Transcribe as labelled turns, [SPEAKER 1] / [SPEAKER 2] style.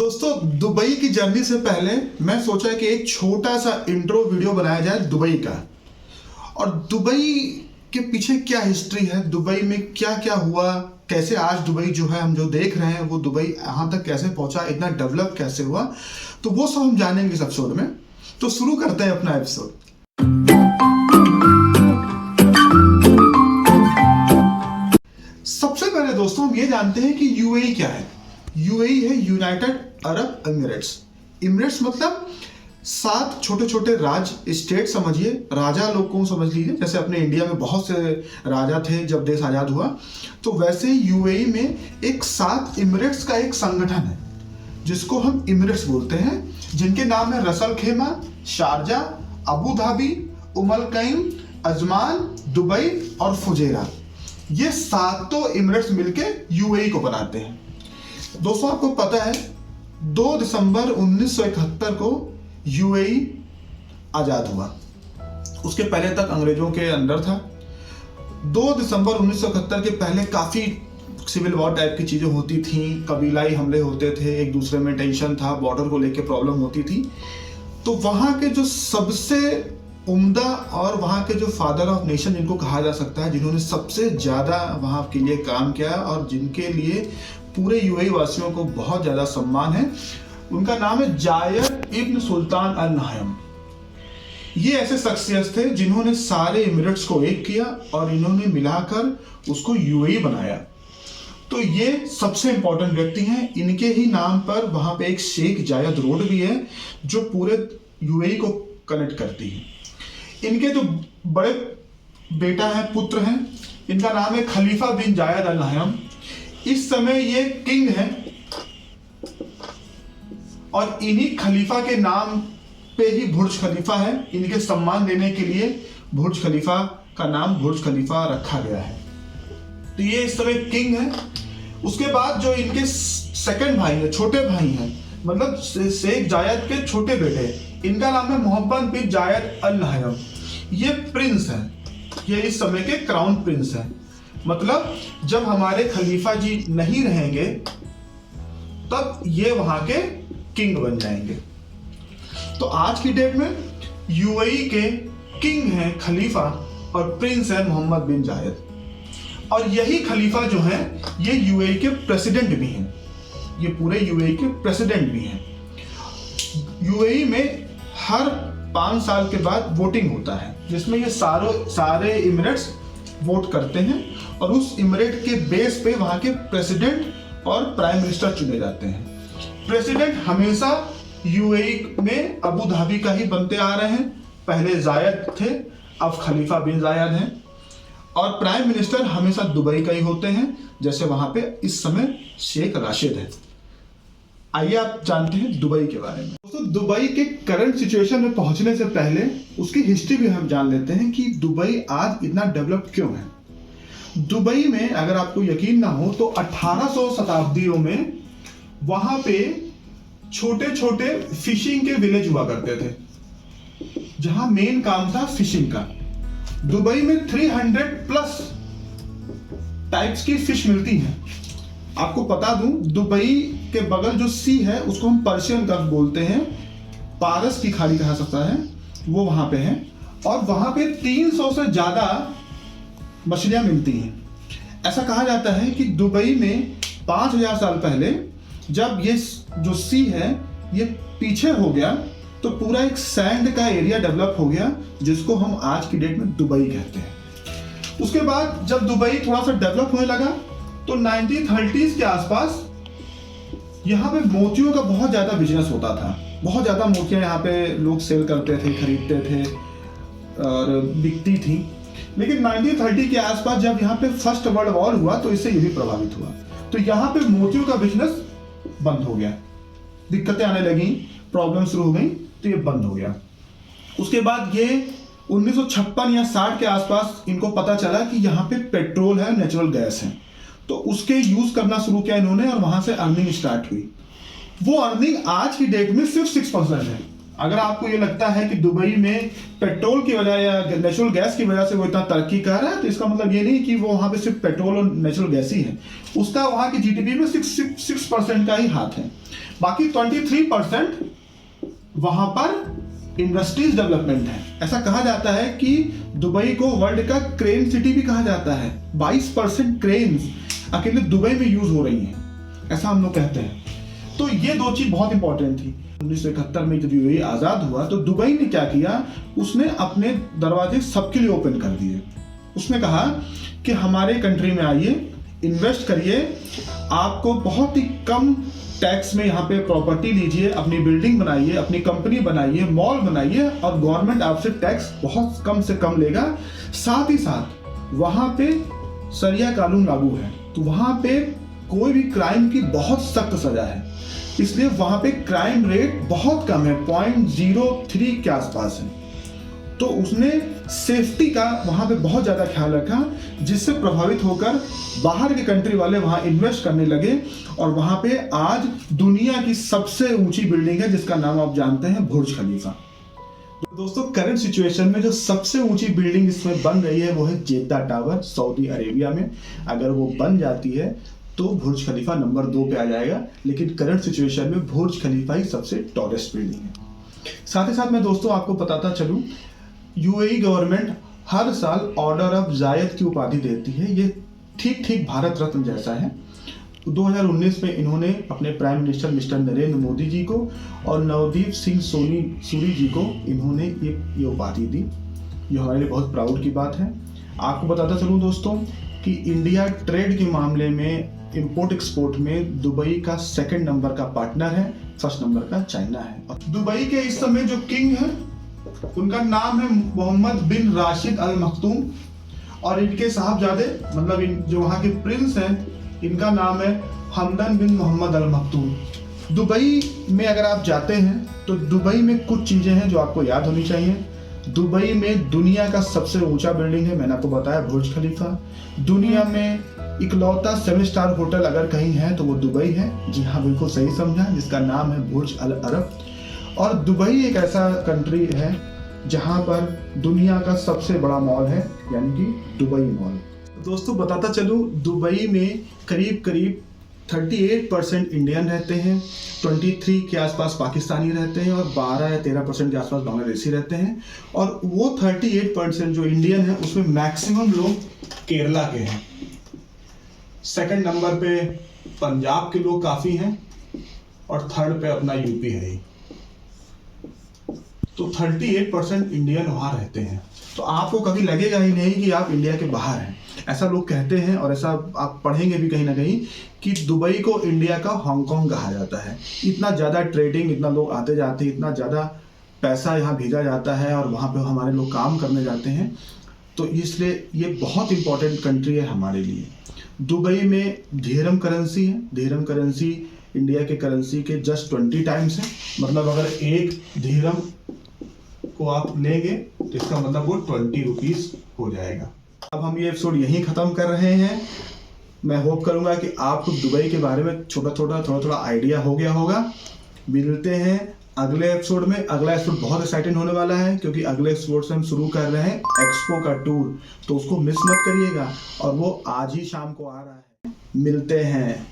[SPEAKER 1] दोस्तों, दुबई की जर्नी से पहले मैं सोचा कि एक छोटा सा इंट्रो वीडियो बनाया जाए दुबई का। और दुबई के पीछे क्या हिस्ट्री है, दुबई में क्या क्या हुआ, कैसे आज दुबई जो है हम जो देख रहे हैं वो दुबई यहाँ तक कैसे पहुंचा, इतना डेवलप कैसे हुआ, तो वो सब हम जानेंगे इस एपिसोड में। तो शुरू करते हैं अपना एपिसोड। सबसे पहले दोस्तों हम ये जानते हैं कि यूएई क्या है। यूएई है यूनाइटेड अरब एमिरेट्स। एमिरेट्स मतलब 7 छोटे छोटे राज्य, स्टेट समझिए, राजा लोग को समझ लीजिए। जैसे अपने इंडिया में बहुत से राजा थे जब देश आज़ाद हुआ, तो वैसे ही यूएई में एक 7 एमिरेट्स का एक संगठन है जिसको हम एमिरेट्स बोलते हैं, जिनके नाम है Ras al Khaimah, Sharjah, Abu Dhabi, Umm al Quwain, Ajman, Dubai और फुजेरा। ये 7 एमिरेट्स मिलके यूएई को बनाते हैं। दोस्तों आपको पता है 2 दिसंबर 1971 को यूएई आजाद हुआ। उसके पहले तक अंग्रेजों के अंडर था। 2 दिसंबर 1971 के पहले काफी सिविल वॉर टाइप की चीजें होती थी, कबीलाई हमले होते थे, एक दूसरे में टेंशन था, बॉर्डर को लेके प्रॉब्लम होती थी। तो वहां के जो सबसे उम्दा और वहाँ के जो फादर ऑफ नेशन जिनको कहा जा सकता है, जिन्होंने सबसे ज़्यादा वहाँ के लिए काम किया और जिनके लिए पूरे यूएई वासियों को बहुत ज़्यादा सम्मान है, उनका नाम है जायद इब्न सुल्तान अल नहयान। ये ऐसे शख्सियत थे जिन्होंने सारे एमिरेट्स को एक किया और इन्होंने मिलाकर उसको यूएई बनाया। तो ये सबसे इंपॉर्टेंट व्यक्ति हैं। इनके ही नाम पर वहाँ पे एक शेख जायद रोड भी है जो पूरे यूएई को कनेक्ट करती है। इनके जो बड़े बेटा हैं, पुत्र हैं, इनका नाम है खलीफा बिन जायद अल नहयान। इस समय ये किंग हैं और इन्हीं खलीफा के नाम पे ही बुर्ज खलीफा है। इनके सम्मान देने के लिए बुर्ज खलीफा का नाम बुर्ज खलीफा रखा गया है। तो ये इस समय किंग है। उसके बाद जो इनके सेकंड भाई है, छोटे भाई हैं, मतलब शेख जायद के छोटे बेटे, इनका नाम है मोहम्मद बिन जायद अल नहयान। ये प्रिंस हैं, ये इस समय के क्राउन प्रिंस हैं। मतलब जब हमारे खलीफा जी नहीं रहेंगे तब ये वहां के किंग बन जाएंगे। तो आज की डेट में यूएई के किंग हैं खलीफा और प्रिंस है मोहम्मद बिन जायद। और यही खलीफा जो है ये यूएई के प्रेसिडेंट भी हैं। ये पूरे यूएई के प्रेसिडेंट भी हैं। यूएई में हर 5 साल के बाद वोटिंग होता है जिसमें ये सारे एमिरेट्स वोट करते हैं और उस एमिरेट के बेस पे वहां के प्रेसिडेंट और प्राइम मिनिस्टर चुने जाते हैं। प्रेसिडेंट हमेशा यूएई में अबू धाबी का ही बनते आ रहे हैं। पहले जायद थे, अब खलीफा बिन जायद हैं। और प्राइम मिनिस्टर हमेशा दुबई का ही होते हैं, जैसे वहां पे इस समय शेख राशिद है। आइए आप जानते हैं दुबई के बारे में। दोस्तों, दुबई के करंट सिचुएशन में पहुंचने से पहले उसकी हिस्ट्री भी हम जान लेते हैं कि दुबई आज इतना डेवलप क्यों है। दुबई में अगर आपको यकीन ना हो तो 1800 शताब्दियों में वहां पे छोटे छोटे फिशिंग के विलेज हुआ करते थे जहां मेन काम था फिशिंग का। दुबई में 300+ टाइप्स की फिश मिलती हैं। आपको बता दूं, दुबई के बगल जो सी है उसको हम पर्शियन गल्फ बोलते हैं, पारस की खाड़ी कहा सकता है, वो वहां पे है। और वहां पे 300 से ज्यादा मछलियां मिलती हैं। ऐसा कहा जाता है कि दुबई में 5000 साल पहले जब ये जो सी है ये पीछे हो गया तो पूरा एक सैंड का एरिया डेवलप हो गया जिसको हम आज की डेट में दुबई कहते हैं। उसके बाद जब दुबई थोड़ा सा डेवलप होने लगा तो 1930s के आसपास यहाँ पे मोतियों का बहुत ज्यादा बिजनेस होता था। बहुत ज्यादा मोतियां यहाँ पे लोग सेल करते थे, खरीदते थे और बिकती थी। लेकिन 1930 के आसपास जब यहाँ पे फर्स्ट वर्ल्ड वॉर हुआ तो इससे ये भी प्रभावित हुआ। तो यहाँ पे मोतियों का बिजनेस बंद हो गया, दिक्कतें आने लगी, प्रॉब्लम शुरू हो गई, तो ये बंद हो गया। उसके बाद ये 1956 या 60 के आसपास इनको पता चला कि यहाँ पे पेट्रोल है, नेचुरल गैस है, तो उसके यूज करना शुरू किया इन्होंने और वहां से अर्निंग स्टार्ट हुई। वो अर्निंग आज की डेट में सिर्फ 6% है। अगर आपको ये लगता है कि दुबई में पेट्रोल की वजह या नेचुरल गैस की वजह से वो इतना तरक्की कर रहा है, तो इसका मतलब ये नहीं कि वो वहाँ पे सिर्फ पेट्रोल और नेचुरल गैस ही है। उसका वहाँ की जीडीपी में 6% का ही हाथ है। बाकी 23% वहाँ पर इंडस्ट्रीज डेवलपमेंट है। ऐसा कहा जाता है कि दुबई को वर्ल्ड का क्रेन सिटी भी कहा जाता है। 22% क्रेन्स अकेले दुबई में यूज हो रही हैं, ऐसा हम लोग कहते हैं। तो ये दो चीज बहुत इंपॉर्टेंट थी। 1971 में जब यूएई आजाद हुआ तो दुबई ने क्या किया, उसने अपने दरवाजे सबके लिए ओपन कर दिए। उसने कहा कि हमारे कंट्री में आइए, इन्वेस्ट करिए, आपको बहुत ही कम टैक्स में यहाँ पे प्रॉपर्टी लीजिए, अपनी बिल्डिंग बनाइए, अपनी कंपनी बनाइए, मॉल बनाइए, और गवर्नमेंट आपसे टैक्स बहुत कम से कम लेगा। साथ ही साथ वहाँ पे शरिया कानून लागू है, तो वहाँ पे कोई भी क्राइम की बहुत सख्त सजा है, इसलिए वहाँ पे क्राइम रेट बहुत कम है, 0.03 के आसपास है। तो उसने सेफ्टी का वहाँ पे बहुत ज़्यादा ख्याल रखा, जिससे प्रभावित होकर बाहर के कंट्री वाले वहाँ इन्वेस्ट करने लगे। और वहाँ पे आज दुनिया की सबसे ऊंची बिल्डिंग है, जिसका नाम आप जानते हैं, बुर्ज खलीफा। तो दोस्तों, करंट सिचुएशन में जो सबसे ऊंची बिल्डिंग इसमें बन रही है वो है जेद्दा टावर, सऊदी अरेबिया में। अगर वो बन जाती है तो बुर्ज खलीफा नंबर 2 पे आ जाएगा, लेकिन करंट सिचुएशन में बुर्ज खलीफा ही सबसे टॉलेस्ट बिल्डिंग है। साथ ही साथ मैं दोस्तों आपको बताता चलूं, यूएई गवर्नमेंट हर साल ऑर्डर ऑफ जायद की उपाधि देती है। ये ठीक ठीक भारत रत्न जैसा है। 2019 में इन्होंने अपने prime minister mister Narendra Modi ji को और नवदीप सिंह सूरी जी को इन्होंने ये उपाधि दी। ये हमारे लिए बहुत प्राउड की बात है। आपको बताता चलूं दोस्तों कि इंडिया ट्रेड के मामले में, इंपोर्ट एक्सपोर्ट में दुबई का 2nd नंबर का पार्टनर है, 1st नंबर का चाइना है। दुबई के इस समय जो किंग है उनका नाम है मोहम्मद बिन राशिद अल मखतूम, और इनके साहबजादे मतलब जो वहाँ के प्रिंस हैं, इनका नाम है हमदन बिन मोहम्मद अल मखतूम। दुबई में अगर आप जाते हैं तो दुबई में कुछ चीज़ें हैं जो आपको याद होनी चाहिए। दुबई में दुनिया का सबसे ऊंचा बिल्डिंग है, मैंने आपको बताया, बुर्ज खलीफा। दुनिया में इकलौता 7 स्टार होटल अगर कहीं है तो वो दुबई है। जी हाँ, बिल्कुल सही समझा, जिसका नाम है बुर्ज अल अरब। और दुबई एक ऐसा कंट्री है जहाँ पर दुनिया का सबसे बड़ा मॉल है, यानी कि दुबई मॉल। दोस्तों बताता चलूँ, दुबई में करीब 38% इंडियन रहते हैं, 23 के आसपास पाकिस्तानी रहते हैं, और 12 या 13% के आसपास बांग्लादेशी रहते हैं। और वो 38% जो इंडियन है उसमें मैक्सिमम लोग केरला के हैं। 2nd नंबर पे पंजाब के लोग काफ़ी हैं, और 3rd पे अपना यूपी है ही। तो 38% इंडियन वहाँ रहते हैं। तो आपको कभी लगेगा ही नहीं कि आप इंडिया के बाहर हैं। ऐसा लोग कहते हैं, और ऐसा आप पढ़ेंगे भी कहीं ना कहीं, कि दुबई को इंडिया का हांगकांग कहा जाता है। इतना ज़्यादा ट्रेडिंग, इतना लोग आते जाते हैं, इतना ज़्यादा पैसा यहाँ भेजा जाता है, और वहाँ पे हमारे लोग काम करने जाते हैं। तो इसलिए ये बहुत इंपॉर्टेंट कंट्री है हमारे लिए। दुबई में दिरहम करेंसी है। दिरहम करेंसी इंडिया के करेंसी के जस्ट 20 टाइम्स है। मतलब अगर 1 दिरहम को आप लेंगे तो इसका मतलब वो 20 रुपीस हो जाएगा। अब हम ये एपिसोड यहीं ख़त्म कर रहे हैं। मैं होप करूंगा कि आपको दुबई के बारे में थोड़ा आइडिया हो गया होगा। मिलते हैं अगले एपिसोड में। अगला एपिसोड बहुत एक्साइटिंग होने वाला है, क्योंकि अगले एपिसोड से हम शुरू कर रहे हैं एक्सपो का टूर, तो उसको मिस मत करिएगा। और वो आज ही शाम को आ रहा है। मिलते हैं।